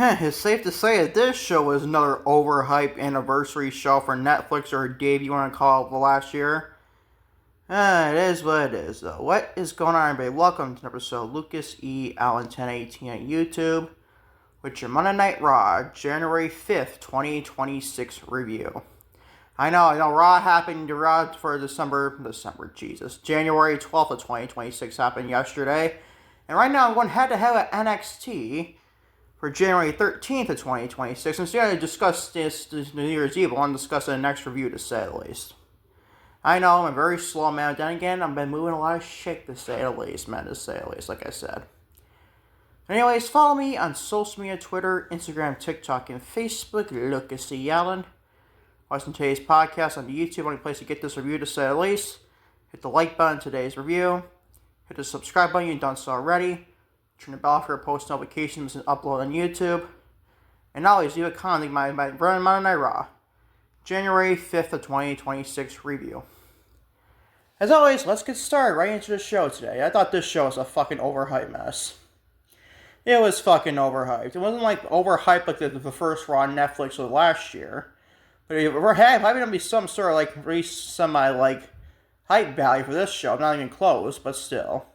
It's safe to say that this show is another overhyped anniversary show for Netflix, or Dave, you want to call it, the last year. It is what it is, though. What is going on, everybody? Welcome to an episode Lucas E. Allen 1018 on YouTube with your Monday Night Raw, January 5th, 2026 review. I know, Raw happened, Raw for January 12th of 2026 happened yesterday. And right now I'm going head-to-head with NXT for January 13th of 2026. Instead of discuss this New Year's Eve, I want to discuss it in the next review, to say the least. I know, I'm a very slow man, but then again, I've been moving a lot of shit, to say the least, like I said. Anyways, follow me on social media, Twitter, Instagram, TikTok, and Facebook, Lucas E. Allen. Watching today's podcast on the YouTube, only place to get this review, to say the least. Hit the like button on today's review. Hit the subscribe button if you've done so already. Turn the bell for post notifications and upload on YouTube. And always leave a comment on my Monday Night Raw, January 5th of 2026 review. As always, let's get started right into the show today. I thought this show was a fucking overhyped mess. It was fucking overhyped. It wasn't like overhyped like the first Raw on Netflix was last year. But if we're having to be some sort of hype value for this show. Not even close, but still.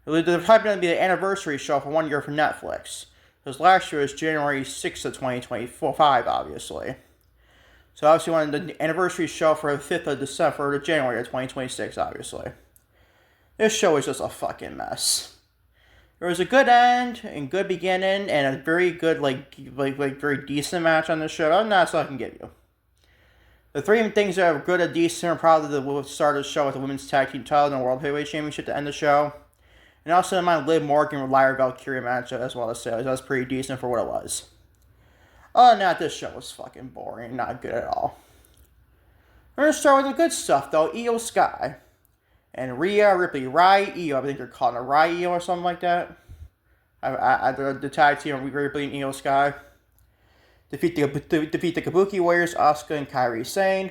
They're probably going to be the anniversary show for 1 year for Netflix. Because last year was January 6th of 2025, obviously. So obviously we wanted the anniversary show for the 5th of December to January of 2026, obviously. This show is just a fucking mess. There was a good end and good beginning and a very good, very decent match on this show. Other than that, that's all I can give you. The three things that are good and decent are probably the start of the show with the Women's Tag Team title and the World Heavyweight Championship to end the show. And also in my Liv Morgan with Lyra Valkyria match as well as sales. That was pretty decent for what it was. Other than that, this show was fucking boring. Not good at all. We're going to start with the good stuff, though. Io Sky and Rhea Ripley. Io, I think they're calling her Io or something like that. The tag team of Ripley and Io Sky. Defeat the Kabuki Warriors, Asuka and Kairi Sane,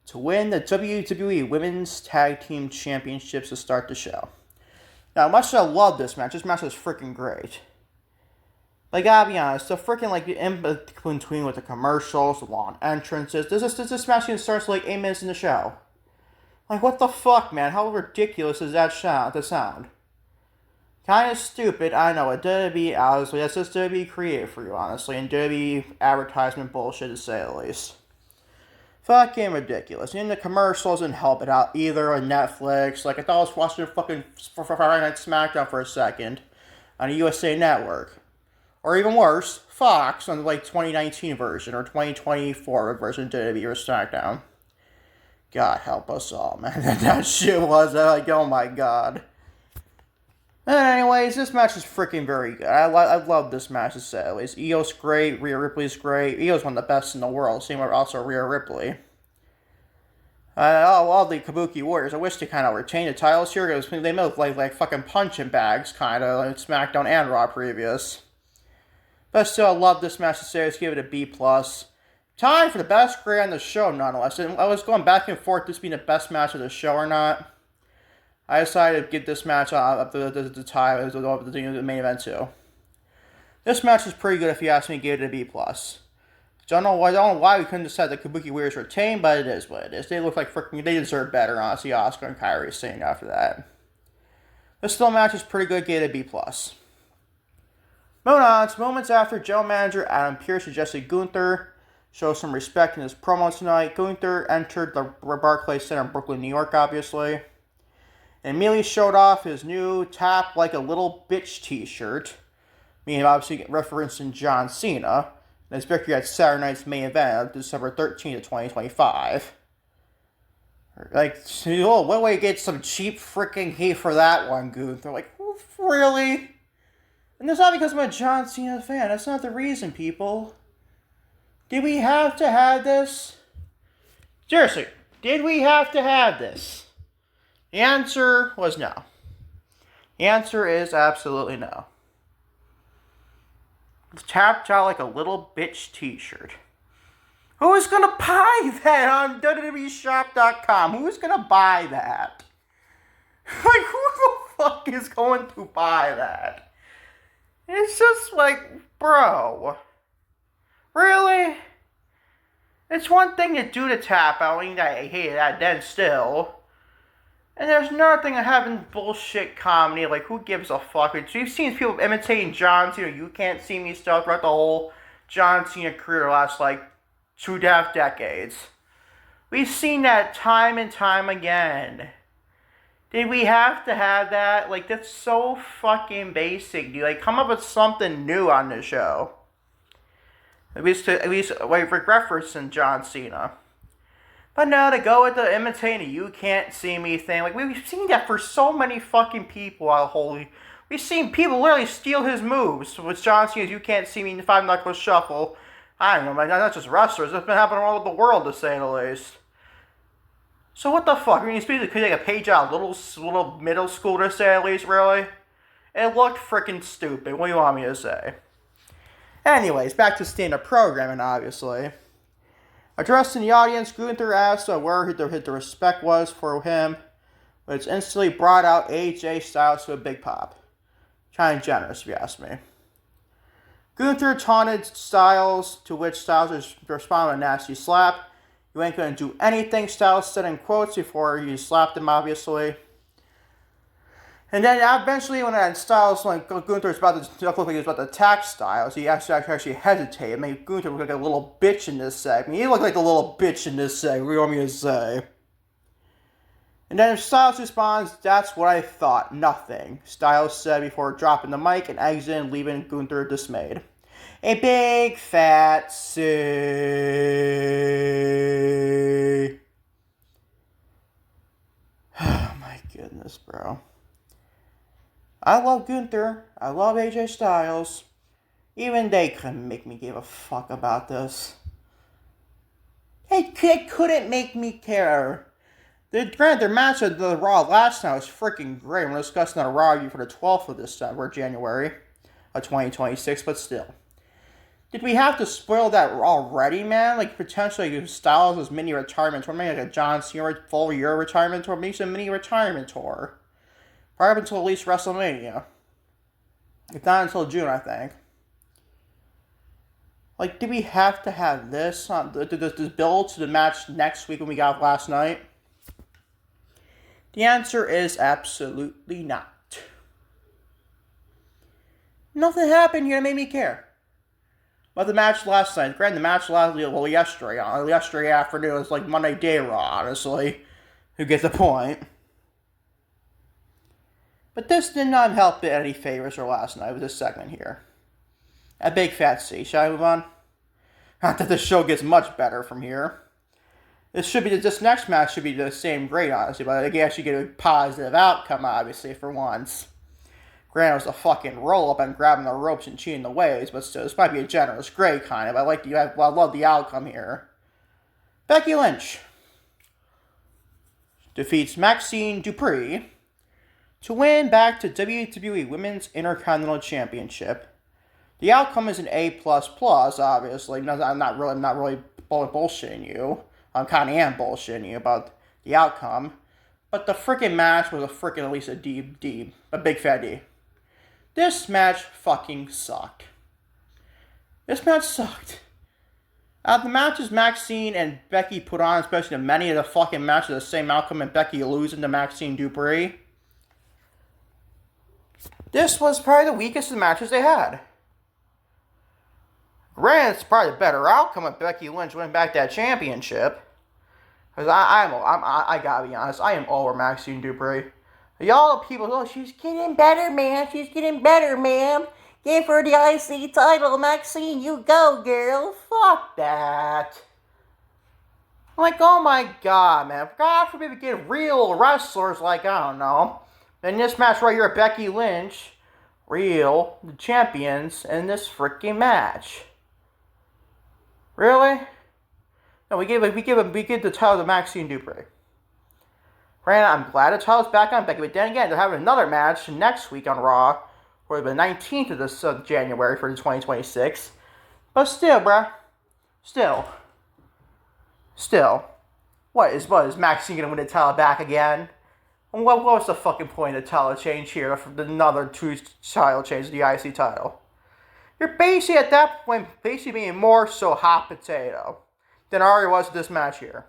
to win the WWE Women's Tag Team Championships to start the show. Now, much as I love this match was freaking great. I gotta be honest, the freaking, in between with the commercials, the long entrances, this match even starts 8 minutes in the show. What the fuck, man? How ridiculous is that sound? Kind of stupid, I know. It WWE, honestly, that's just WWE creative for you, honestly, and WWE advertisement bullshit, to say the least. Fucking ridiculous. And the commercials didn't help it out either on Netflix. I thought I was watching fucking Friday Night SmackDown for a second on a USA Network. Or even worse, Fox on the 2019 version or 2024 version of WWE or SmackDown. God help us all, man. That shit was oh my god. Anyways, this match is freaking very good. I love this match, to say at least. Io's great, Rhea Ripley's great. Io's one of the best in the world. Same with also Rhea Ripley. All the Kabuki Warriors. I wish they kind of retained the titles here, because they look like fucking punching bags, kind of, like SmackDown and Raw previous. But still, I love this match, to say. Let's give it a B+. Time for the best grade on the show, nonetheless. And I was going back and forth, this being the best match of the show or not. I decided to give this match up to the tie over the main event too. This match is pretty good if you ask me. Give it a B+. Don't know why we couldn't decide the Kabuki Warriors retain, but it is what it is. They look like freaking. They deserve better, honestly. Asuka and Kairi Sane after that. This still match is pretty good. Give it a B+. Moving on, it's moments after General Manager Adam Pearce suggested Gunther show some respect in his promo tonight. Gunther entered the Barclays Center in Brooklyn, New York, obviously. And immediately showed off his new tap like a little bitch t-shirt. Meaning obviously referencing John Cena. And his victory at Saturday night's main event, December 13th of 2025. What way to get some cheap freaking heat for that one, Gunther? Really? And that's not because I'm a John Cena fan. That's not the reason, people. Did we have to have this? Seriously, did we have to have this? The answer was no. The answer is absolutely no. It's tapped out like a little bitch t-shirt. Who is going to buy that on WWEshop.com? Who is going to buy that? Who the fuck is going to buy that? It's just Bro. Really? It's one thing to do the tap out, I hate that then still. And there's another thing of having bullshit comedy, like who gives a fuck? You've seen people imitating John Cena, you can't see me stuff throughout the whole John Cena career the last like 2.5 decades. We've seen that time and time again. Did we have to have that? Like, that's so fucking basic, dude. Like, come up with something new on the show. At least like, referencing John Cena. But no, to go with the imitating you can't see me thing. Like, we've seen that for so many fucking people. We've seen people literally steal his moves. With John Cena's you can't see me in the 5-knuckle shuffle. I don't know, man, not just wrestlers. It's been happening all over the world, to say the least. So what the fuck? I mean, could take a page out of little middle school, to say the least, really? It looked freaking stupid. What do you want me to say? Anyways, back to stand-up programming, obviously. Addressing the audience, Gunther asked where the respect was for him, but it's instantly brought out AJ Styles to a big pop. Kind of generous, if you ask me. Gunther taunted Styles, to which Styles responded with a nasty slap. You ain't gonna do anything, Styles said in quotes before he slapped him, obviously. And then eventually, when Styles, like Gunther was about to look like he was about to attack Styles, he actually hesitated. Made Gunther look like a little bitch in this segment. He looked like a little bitch in this segment. What do you want me to say? And then Styles responds, "That's what I thought. Nothing," Styles said before dropping the mic and exiting, leaving Gunther dismayed. A big fat C. Oh my goodness, bro. I love Gunther. I love AJ Styles. Even they couldn't make me give a fuck about this. It couldn't make me care. Their match at the Raw last night was freaking great. We're discussing a Raw review for the 12th of December, January of 2026, but still. Did we have to spoil that already, man? Like, potentially Styles' mini retirement tour, maybe like a John Cena full year retirement tour, maybe some mini retirement tour. Probably up until at least WrestleMania. If not until June, I think. Like, did we have to have this build to the match next week when we got last night? The answer is absolutely not. Nothing happened here that made me care. But the match last night, granted, the match yesterday afternoon, it was like Monday Day Raw, honestly. Who gets the point? But this did not help it any favors for last night with this segment here. A big fat C. Shall I move on? Not that the show gets much better from here. This next match should be the same grade, honestly, but I guess you get a positive outcome, obviously, for once. Granted, it was a fucking roll-up and grabbing the ropes and cheating the ways, but still, this might be a generous grade, kind of. I love the outcome here. Becky Lynch defeats Maxine Dupree to win back to WWE Women's Intercontinental Championship. The outcome is an A++, obviously. I'm not really bullshitting you. I kind of am bullshitting you about the outcome. But the freaking match was at least a D. A big fat D. This match fucking sucked. This match sucked. Out of the matches Maxine and Becky put on, especially the many of the fucking matches, the same outcome and Becky losing to Maxine Dupree, this was probably the weakest of the matches they had. Granted, it's probably a better outcome if Becky Lynch went back that championship. Because I gotta be honest, I am all over Maxine Dupree. Y'all people, oh, she's getting better, man. She's getting better, ma'am. Give her the IC title, Maxine. You go, girl. Fuck that. I'm like, oh my god, man. God forbid we get real wrestlers like, I don't know. In this match right here, Becky Lynch, the champions, in this freaking match. Really? No, we give the title to Maxine Dupree. Granted, I'm glad the title's back on Becky, but then again, they're having another match next week on Raw, for the 19th of this January for the 2026. But still, bruh. Still. What is Maxine gonna win the title back again? And what was the fucking point of the title change here? Another 2 title change to the IC title. You're basically at that point being more so hot potato than I already was with this match here.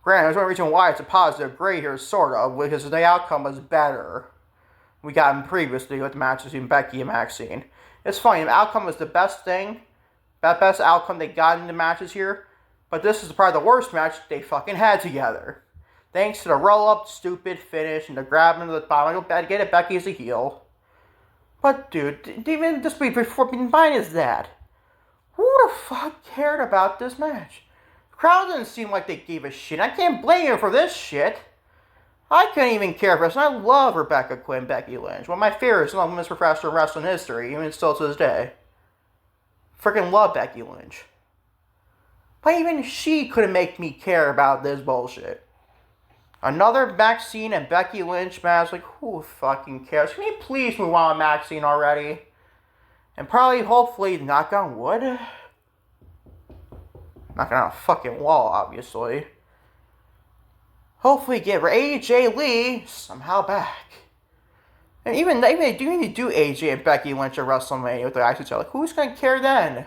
Granted, there's one reason why it's a positive grade here, sort of, because the outcome was better. We got him previously with the matches between Becky and Maxine. It's funny, the outcome was the best thing, that best outcome they got in the matches here, but this is probably the worst match they fucking had together. Thanks to the roll-up, stupid finish, and the grabbing of the bottom. I get it, Becky is a heel. But dude, even this week before being fine is that. Who the fuck cared about this match? The crowd didn't seem like they gave a shit. I can't blame you for this shit. I couldn't even care for this, and I love Rebecca Quinn, Becky Lynch. One of my favorites, one of women's professional wrestling history, even still to this day. Freaking love Becky Lynch. But even she couldn't make me care about this bullshit. Another Maxine and Becky Lynch match, like, who fucking cares? Can you please move on with Maxine already? And probably, hopefully, knock on wood. Knocking on a fucking wall, obviously. Hopefully get AJ Lee somehow back. And even they do need to do AJ and Becky Lynch at WrestleMania with the IC. Like, who's going to care then?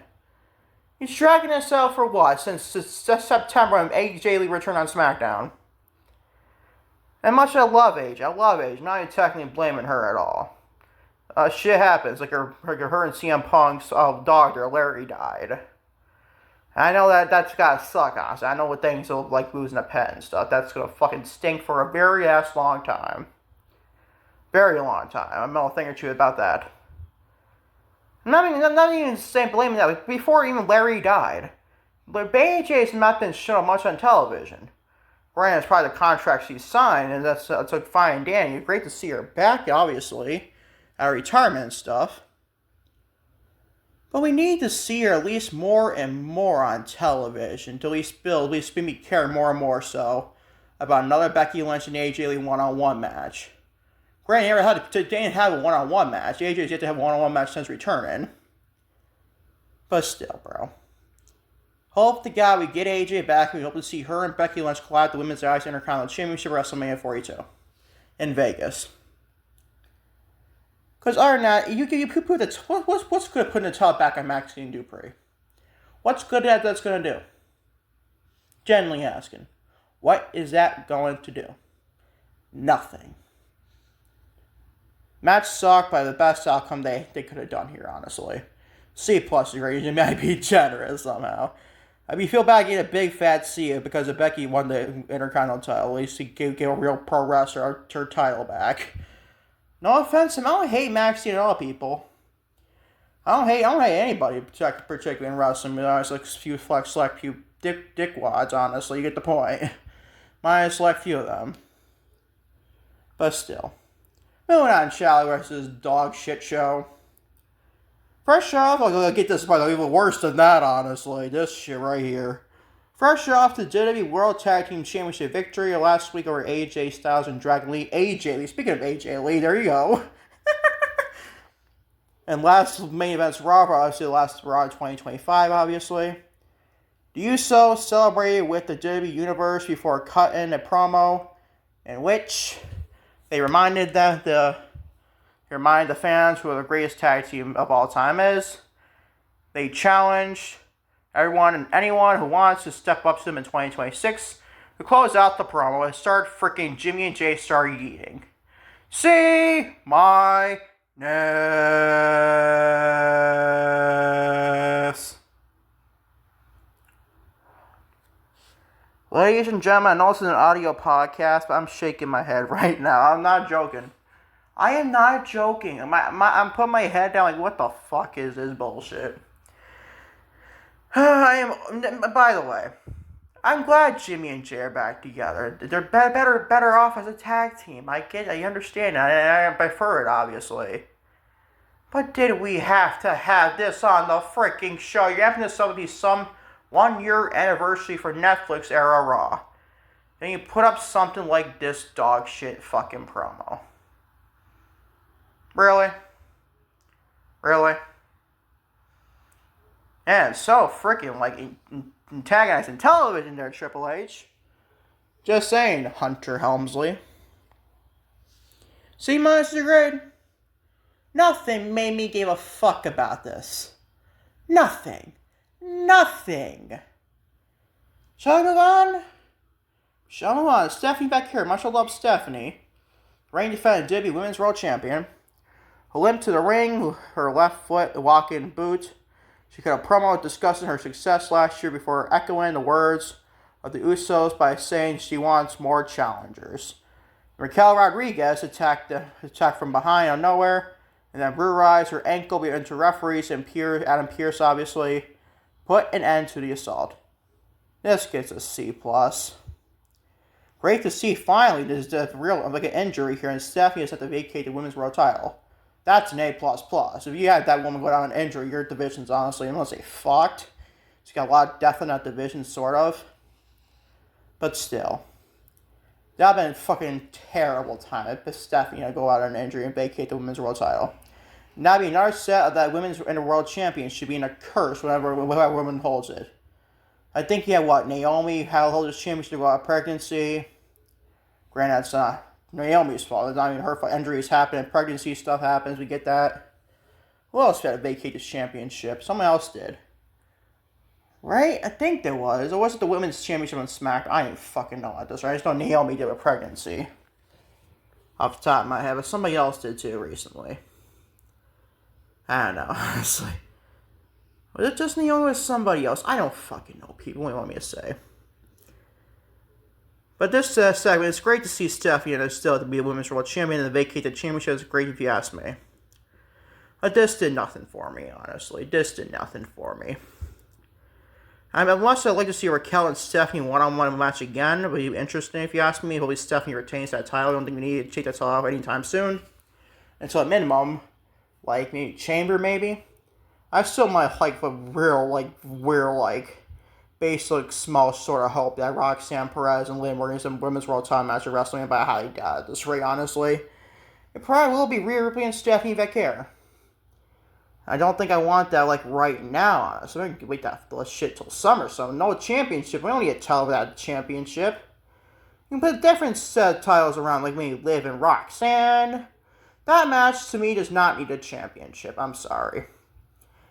He's dragging himself for what? Since September when AJ Lee returned on SmackDown. And much I love AJ. I'm not even technically blaming her at all. Shit happens. Like her and CM Punk's daughter, Larry, died. I know that's gotta suck, honestly. I know what things are like losing a pet and stuff. That's gonna fucking stink for a very long time. Very long time. I know a thing or two about that. I'm not even saying blaming that. Before even Larry died, but AJ's not been shown much on television. Granted, it's probably the contract she signed, and that's fine and dandy. Great to see her back, obviously, at retirement and stuff. But we need to see her at least more and more on television to at least make me care more and more so about another Becky Lynch and AJ Lee one-on-one match. Granted, they didn't have a one-on-one match. AJ's yet to have a one-on-one match since returning. But still, bro. Hope to God we get AJ back. We hope to see her and Becky Lynch collide the Women's IC Intercontinental Championship WrestleMania 42 in Vegas. Because other than that, you put the what's good at putting the top back on Maxine Dupree? What's good at that's going to do? Genuinely asking. What is that going to do? Nothing. Match sucked by the best outcome they could have done here, honestly. C+ rating might be generous somehow. I mean, feel bad getting a big fat C because if Becky won the Intercontinental title, at least he gave a real pro wrestler her title back. No offense, I don't hate Maxine at all, people. I don't hate anybody, particularly in wrestling. There's like select few dickwads, honestly. You get the point. Minus select few of them. But still. Moving on, Charlie versus dog shit show. Fresh off, I'll get this part even worse than that, honestly. This shit right here. Fresh off the WWE World Tag Team Championship victory last week over AJ Styles and Dragon Lee. AJ Lee, speaking of AJ Lee, there you go. And last main event's Raw, obviously the last Raw 2025, obviously. The Usos celebrated with the WWE Universe before cutting a promo in which they reminded the fans who the greatest tag team of all time is. They challenged everyone and anyone who wants to step up to them in 2026 to close out the promo and start freaking Jimmy and Jay start eating. See my ness. Ladies and gentlemen, I know this is an audio podcast, but I'm shaking my head right now. I'm not joking. I am not joking. I'm putting my head down like, what the fuck is this bullshit? By the way, I'm glad Jimmy and Jay are back together. They're better off as a tag team. I understand that. I prefer it, obviously. But did we have to have this on the freaking show? You're having this be some 1-year anniversary for Netflix era Raw. Then you put up something like this dog shit fucking promo. Really? Really? And so freaking like antagonizing television there, Triple H. Just saying, Hunter Helmsley. C- is a grade. Nothing made me give a fuck about this. Nothing. Nothing. Shall we move on? Shall we move on? Stephanie back here. Much love, Stephanie. Reigning defending WWE Women's World Champion. Her limp to the ring, her left foot walking boot. She cut a promo discussing her success last year before echoing the words of the Usos by saying she wants more challengers. Raquel Rodriguez attacked from behind out of nowhere, and then brutalized her ankle into referees and Adam Pearce obviously put an end to the assault. This gets a C+. Great to see finally there's a real an injury here, and Stephanie has had to vacate the women's world title. That's an A++. If you had that woman go down an injury, your division's honestly, I'm going to say fucked. She's got a lot of depth in that division, sort of. But still. That would have been a fucking terrible time if Stephanie had to go out on an injury and vacate the women's world title. Now be another set of that women's and the world champion should be in a curse whenever woman holds it. I think you have what, Naomi held this championship to go out of pregnancy. Granted, it's not Naomi's fault. It's not even her fault. Injuries happen, pregnancy stuff happens. We get that. Who else had to vacate this championship? Someone else did. Right? I think there was. Or was it the women's championship on SmackDown? I didn't fucking know about this, right? I just know Naomi did with pregnancy. Off the top of my head. But somebody else did too recently. I don't know, honestly. Was it just Naomi or somebody else? I don't fucking know, people. What do you want me to say? But this segment, it's great to see Stephanie still to be a women's world champion and to vacate the championship. It's great if you ask me. But this did nothing for me, honestly. This did nothing for me. Unless I'd like to see Raquel and Stephanie one-on-one match again. It would be interesting if you ask me. Hopefully Stephanie retains that title. I don't think we need to take that title off anytime soon. Until at minimum, like maybe Chamber, maybe. I still might like a real basic small sort of hope that Roxanne Perez and Liv Morgan in women's world title match at WrestleMania, but I highly doubt it this rate, honestly. It probably will be Rhea Ripley and Stephanie Vaquer. I don't think I want that right now, honestly. We can wait that shit till summer, so no championship. We don't need to tell that championship. You can put different titles around, like maybe Liv and Roxanne. That match, to me, does not need a championship. I'm sorry.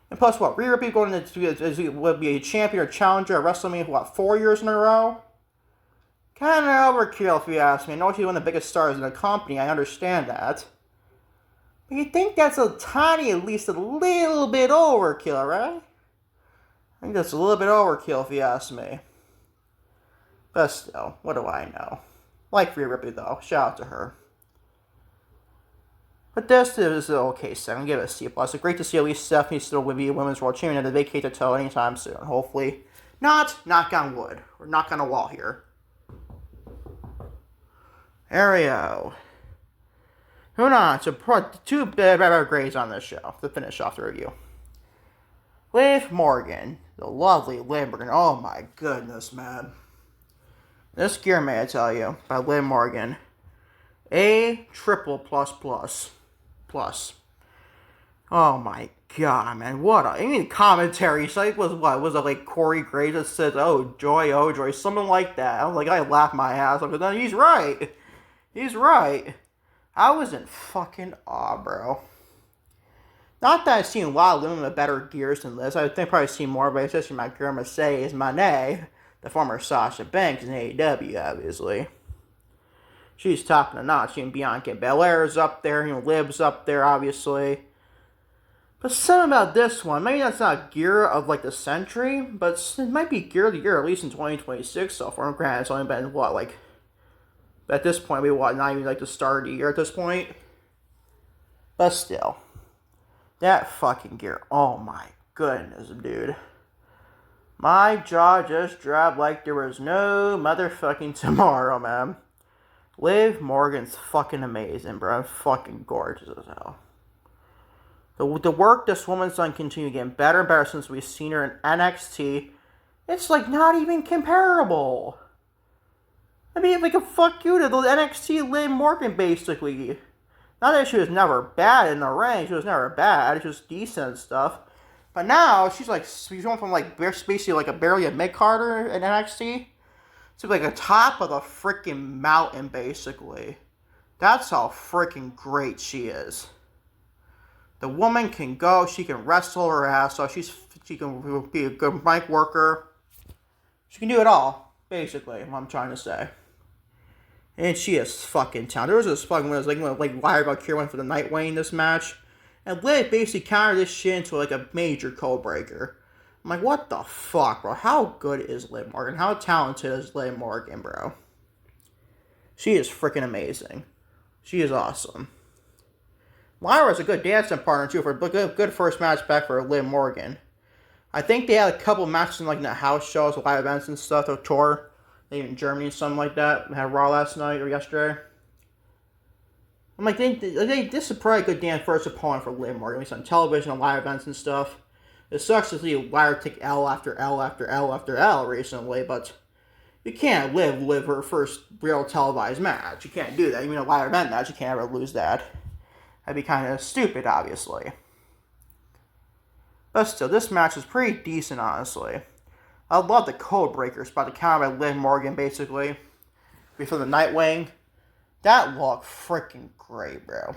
And plus, what? Rhea Ripley going to would be a champion or challenger at WrestleMania, 4 years in a row? Kind of overkill, if you ask me. I know she's one of the biggest stars in the company. I understand that. But you think that's at least a little bit overkill, right? I think that's a little bit overkill, if you ask me. But still, what do I know? Like Rhea Ripley, though. Shout out to her. But this is an okay set. I'm going to give it a C+. It's great to see at least Stephanie still will be a women's world champion and to vacate the title anytime soon. Hopefully not. Knock on wood. Or knock on a wall here. Ario. Moving on to two better grades on this show to finish off the review. Liv Morgan. The lovely Liv Morgan. Oh my goodness, man. This gear, may I tell you, by Liv Morgan. A triple plus. Oh my god, man. Commentary site was what? Was it like Corey Graves that said, oh joy, something like that. I was like, I laughed my ass off. No, he's right. He's right. I was in fucking awe, bro. Not that I've seen a lot of women with better gears than this. I think I've probably seen more, but especially my girl Mercedes Moné, the former Sasha Banks in AEW, obviously. She's topping the notch. Bianca Belair's up there. Liv's up there, obviously. But something about this one, maybe that's not gear of the century, but it might be gear of the year, at least in 2026 so far. Granted, it's only been, at this point, not even the start of the year at this point. But still. That fucking gear. Oh my goodness, dude. My jaw just dropped like there was no motherfucking tomorrow, man. Liv Morgan's fucking amazing, bro. Fucking gorgeous as hell. The work this woman's done continue getting better and better since we've seen her in NXT. It's not even comparable. I mean, fuck you to the NXT Liv Morgan, basically. Not that she was never bad in the ring. She was never bad. She was decent and stuff. But now, she's going from basically barely a mid-carder in NXT. To a top of the freaking mountain, basically. That's how freaking great she is. The woman can go. She can wrestle her ass off. She can be a good mic worker. She can do it all, basically, what I'm trying to say. And she is fucking talented. There was this fucking when it was like Lyra Valkyria went for the Nightwing in this match. And Liv basically countered this shit into like a major code breaker. I'm like, what the fuck, bro? How good is Liv Morgan? How talented is Liv Morgan, bro? She is freaking amazing. She is awesome. Lyra's a good dancing partner, too, for a good first match back for Liv Morgan. I think they had a couple matches in, like, in the house shows, live events and stuff, or tour. Maybe in Germany or something like that. We had Raw last night or yesterday. I'm like, this is probably a good damn first opponent for Liv Morgan. At least on television and live events and stuff. It sucks to see Lyra take L after L after L after L recently, but you can't live her first real televised match. You can't do that. Even a live event match, you can't ever lose that. That'd be kind of stupid, obviously. But still, this match is pretty decent, honestly. I love the code breaker spot, the counter by Liv Morgan, basically. Before the Nightwing. That looked freaking great, bro.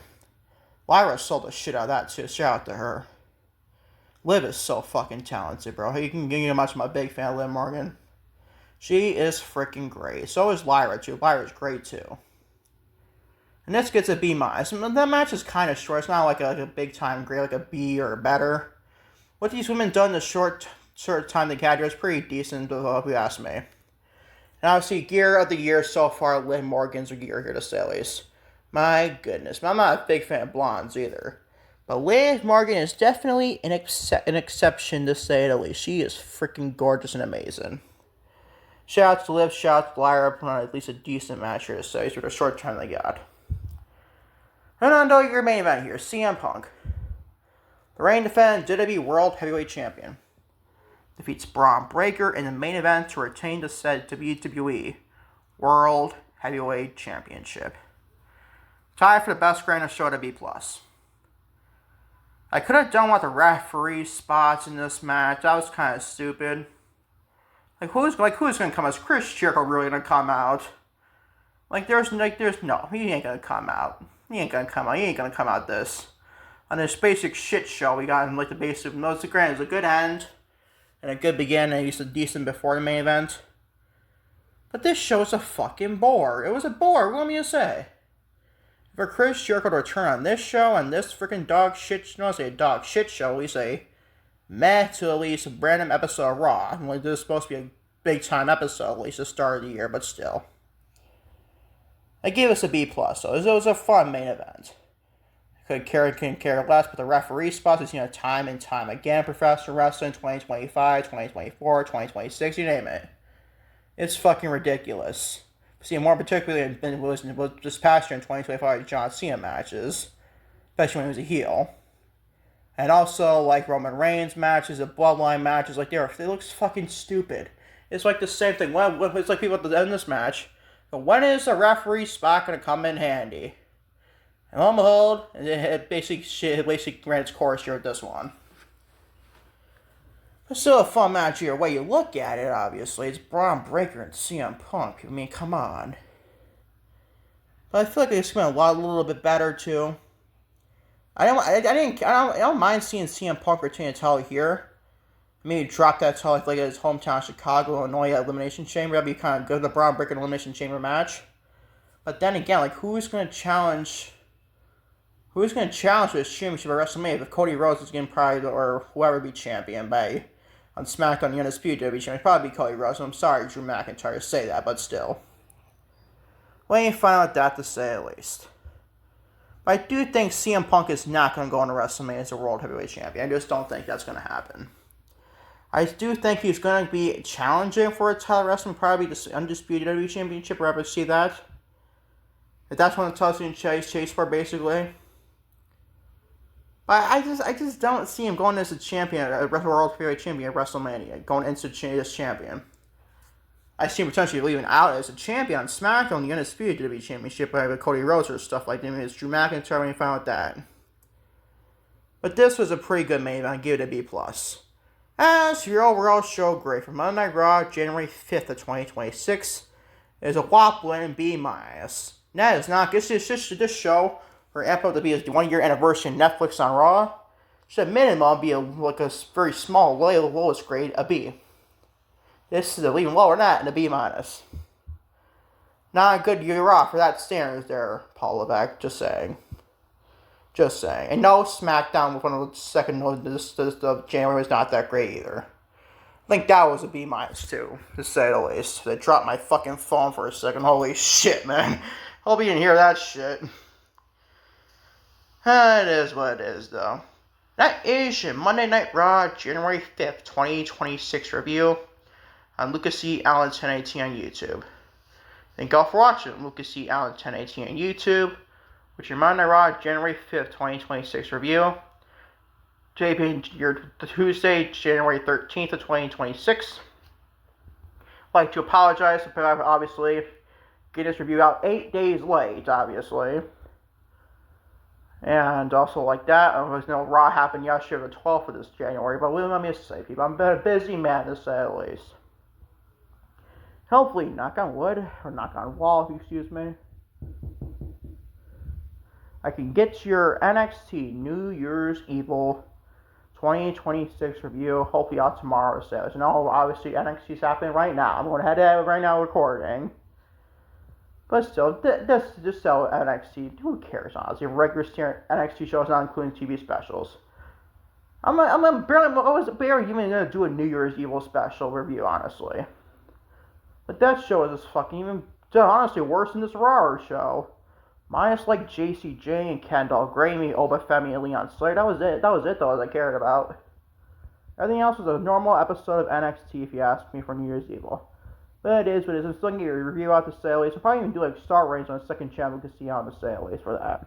Lyra sold the shit out of that, too. Shout out to her. Liv is so fucking talented, bro. You can get much. I'm a big fan of Liv Morgan. She is freaking great. So is Lyra, too. Lyra's great, too. And this gets a B-. That match is kind of short. It's not like a big time grade, like a B or better. What these women done in the short time they had is pretty decent, if you ask me. And obviously, gear of the year so far, Liv Morgan's gear here to say at least. My goodness. I'm not a big fan of blondes either. But Liv Morgan is definitely an exception to say the least. She is freaking gorgeous and amazing. Shout out to Liv, shout out to Lyra, put on at least a decent match here to say for the short time they got. And on to your main event here, CM Punk. The reigning defending WWE World Heavyweight Champion defeats Braun Breaker in the main event to retain the said WWE World Heavyweight Championship. Tied for the best grade of show to B+. I could have done with the referee spots in this match. That was kind of stupid. Who's gonna come out? Is Chris Jericho really gonna come out? There's no, he ain't gonna come out. He ain't gonna come out this. On this basic shit show, we got him the basic, most of the grand, it was a good end, and a good beginning, and he's a decent before the main event. But this show is a fucking bore. It was a bore, what do you want me to say? For Chris Jericho to return on this show, and this freaking dog shit show, we say, meh to at least a random episode of Raw. This is supposed to be a big time episode, at least the start of the year, but still. I gave us a B+, so it was a fun main event. Couldn't care less, but the referee spots we've seen it time and time again. Professional Wrestling 2025, 2024, 2026, you name it. It's fucking ridiculous. See, more particularly than was this past year in 2025 John Cena matches, especially when he was a heel. And also, Roman Reigns matches, the Bloodline matches, they look fucking stupid. It's the same thing. It's like people at the end of this match, but when is the referee spot going to come in handy? And lo and behold, it basically ran its course here with this one. It's still a fun match here. Way you look at it, obviously, it's Braun Breaker and CM Punk. I mean, come on. But I feel like it's been a little bit better too. I don't mind seeing CM Punk retain a title here. Maybe drop that title like at his hometown Chicago, Illinois at Elimination Chamber. That'd be kind of good. The Braun Breaker Elimination Chamber match. But then again, who's going to challenge? Who's going to challenge for this championship at WrestleMania? If Cody Rhodes is going to probably, or whoever be champion on SmackDown, the Undisputed WWE champion, probably be Cody Rhodes. I'm sorry, Drew McIntyre, to say that, but still. We ain't fine with that to say at least. But I do think CM Punk is not going to go into WrestleMania as a World Heavyweight Champion. I just don't think that's going to happen. I do think he's going to be challenging for a title wrestling, probably the Undisputed WWE Championship, wherever I see that. If that's one of the titles he's chase for, basically. But I just don't see him going as a champion, a World Heavyweight Champion at WrestleMania, going into this champion. I see him potentially leaving out as a champion on SmackDown, the Undisputed WWE Championship, with Cody Rhodes or stuff like that. I mean, it's Drew McIntyre when you found out that. But this was a pretty good main event. I give it a B+. As for your overall show grade for Monday Night Raw, January 5th of 2026, is a whopping B-. That is not, this show for Amp to be his 1-year anniversary on Netflix on Raw, should at minimum be a very small, lowest grade, a B. This is even lower than that, and a B minus. Not a good year Raw for that standards there, Paul Levesque, just saying. Just saying. And no, SmackDown with one of the second of January was not that great either. I think that was a B minus too, to say the least. They dropped my fucking phone for a second. Holy shit, man. Hope you didn't hear that shit. It is what it is, though. That is your Monday Night Raw, January 5th, 2026 review on Lucas C. Allen 1018 on YouTube. Thank y'all for watching Lucas C. Allen 1018 on YouTube, which is your Monday Night Raw, January 5th, 2026 review. Today being your Tuesday, January 13th of 2026. I'd like to apologize for obviously getting this review out 8 days late, obviously. And also like that, Raw happened yesterday, the 12th of this January, but let me just say, people, I'm a busy man to say the least. Hopefully, knock on wood, or knock on wall, if you excuse me, I can get your NXT New Year's Evil 2026 review, hopefully out tomorrow. So, obviously NXT's happening right now. I'm going to head out right now recording. But still, this just so NXT, who cares, honestly? Regular NXT shows, not including TV specials. I was barely even going to do a New Year's Evil special review, honestly. But that show is just fucking even, honestly, worse than this Raw show. Minus like JCJ and Kendall, Gramey, Obafemi, and Leon Slater. That was it though, as I cared about. Everything else was a normal episode of NXT, if you ask me, for New Year's Evil. But it is what it is. I'm still going to get a review out to say at least. I'll probably even do like star ratings on the second channel to see how to say at least for that.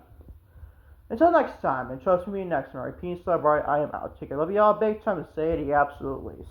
Until next time, and trust me next time. Peace, love, right? I am out. Take care. Love y'all big time to say the absolute least.